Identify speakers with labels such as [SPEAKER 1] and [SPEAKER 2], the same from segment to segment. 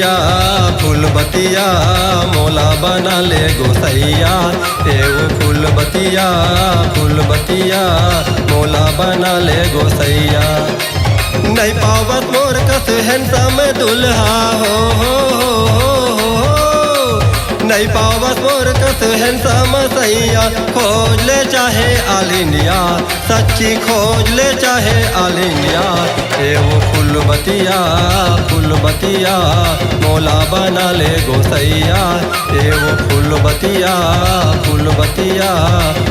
[SPEAKER 1] फूल बतिया मोला बना ले गोसैया। एगो फूल बतिया मोला बना ले गोसैया। नहीं पावत मोर कस हैंडसम दुल्हा हो। नहीं पावत मोर कस हैंडसम सैया। खोज ले चाहे ऑल इंडिया, सच्ची खोज ले चाहे ऑल इंडिया। एगो फूल बतिया मोला बना ले गोसैया। एगो फूल बतिया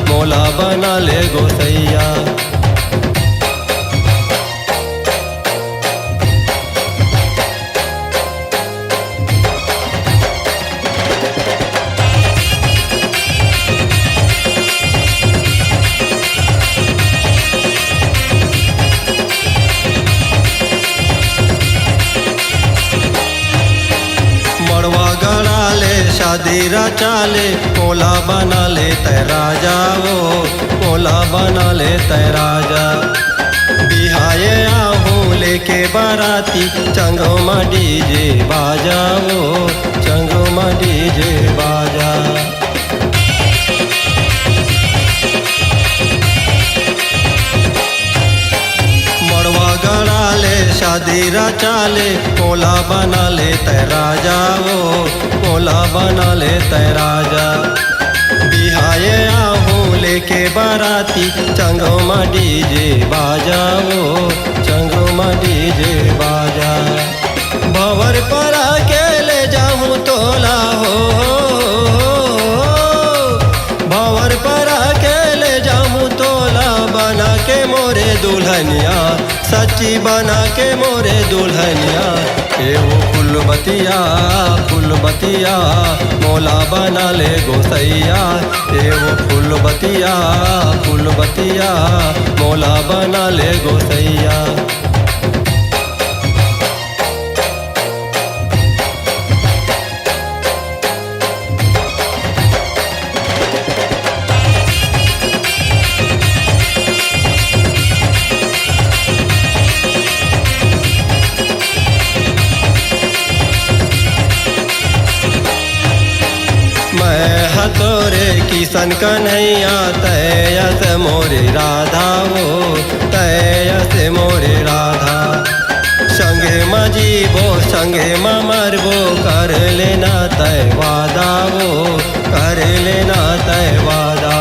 [SPEAKER 1] मोला बना ले गोसैया। शादी रचाले मोला बना ले तेरा जाओ, मोला बना ले तेरा जा। बिहाए आहूँ लेके बाराती चंगो मा डीजे बाजाओ, चंगो मा डीजे बाजा। शादी रचाले मोला बना ले तेरा जाओ, मोला बना ले तेरा जा। बिहाए आहूँ लेके बाराती चंगो मा डीजे बाजाओ, चंगो मा डीजे बाजा। भंवर पर के ले जाऊँ तोला हो, भंवर पर के ले जाऊँ तोला बना के मोरे दुल्हनिया, सच्ची बना के मोरे दुल्हनिया। एगो फूल बतिया मोला बना ले गोसैया। एगो फूल बतिया मोला बना ले गोसैया। तोरे किसन कन्हैया तैयस मोरे राधा हो, तैयस मोरे राधा। संगे मजीबो संगे मरबो कर लेना तय वादा वो, कर लेना तय वादा।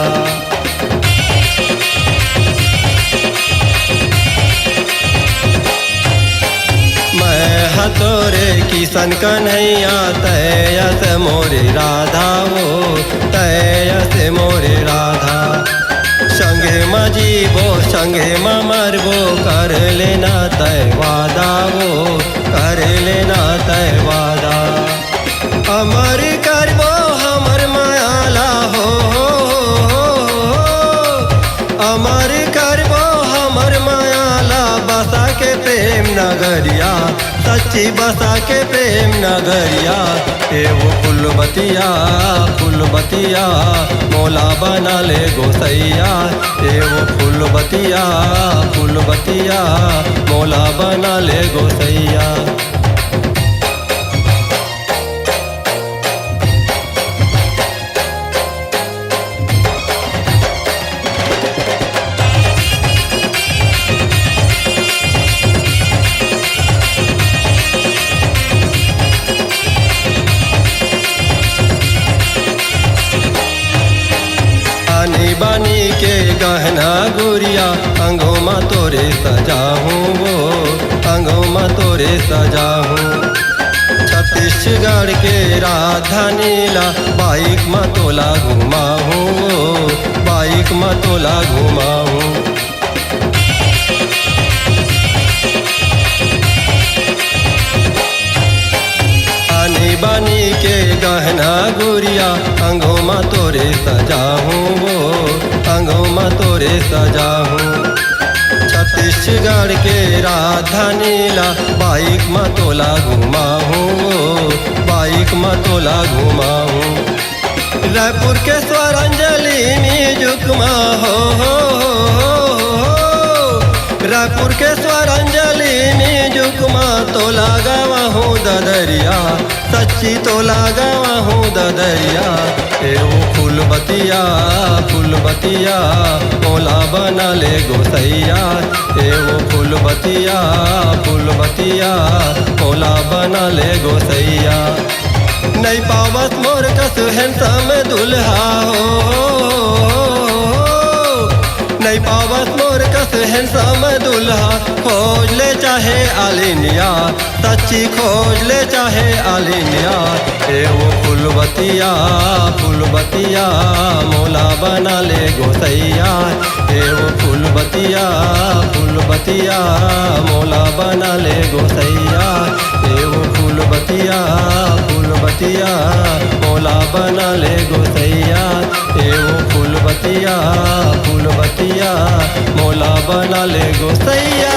[SPEAKER 1] तोरे किसन कन्हैया तैयस मोरे राधा वो, तैयस मोरे राधा। संगे मजीबो संगे मरबो कर लेना तय वादा वो, कर लेना तय वादा। अमर करबो हमर मायाला हो, अमर करबो हमर मायाला बसा के प्रेम नगरिया, सच्ची बसा के प्रेम नगरिया। एगो फूल बतिया मोला बना ले गोसैया। एगो फूल बतिया मोला बना ले गोसैया। बानी के गहना गुड़िया अंगों में तोरे सजाऊँ वो, अंगों में तोरे सजाऊँ। छत्तीसगढ़ के राजधानीला बाइक में तोला घुमाऊँ वो, बाइक में तोला घुमाऊँ। बानी के गहना गुड़िया अंगों में तोरे सजाऊँ वो, अंगों में तोरे सजाऊँ। छत्तीसगढ़ के राजधानीला बाइक में तोला घुमाऊँ वो, बाइक में तोला घुमाऊँ। रायपुर के स्वरांजलि म्यूजिक में हो रायपुर के स्वरंजलि में जुकमा तो लगावा हूँ ददरिया, सच्ची तो लगावा हूँ ददरिया। एवो फूलबतिया फूलबतिया मोला बना ले गोसैया, एवो फूलबतिया फूलबतिया मोला बना ले गोसैया। नहीं पावत मोर कस हैंसम दुल्हा हो, नहीं पावत मोर कस हैंसम दुल्हा। खोज ले चाहे आलिनिया, सच्ची खोज ले चाहे आलिनिया। एवो फूलबतिया फूलबतिया मोला बना ले गोसैया, एवो फूलबतिया फूलबतिया मोला बना ले गोसैया। एवो फूलबतिया फूलबतिया मोला बना ले गोसैया, एवो फूलबतिया फूलबतिया मोला बना ले गोसैया।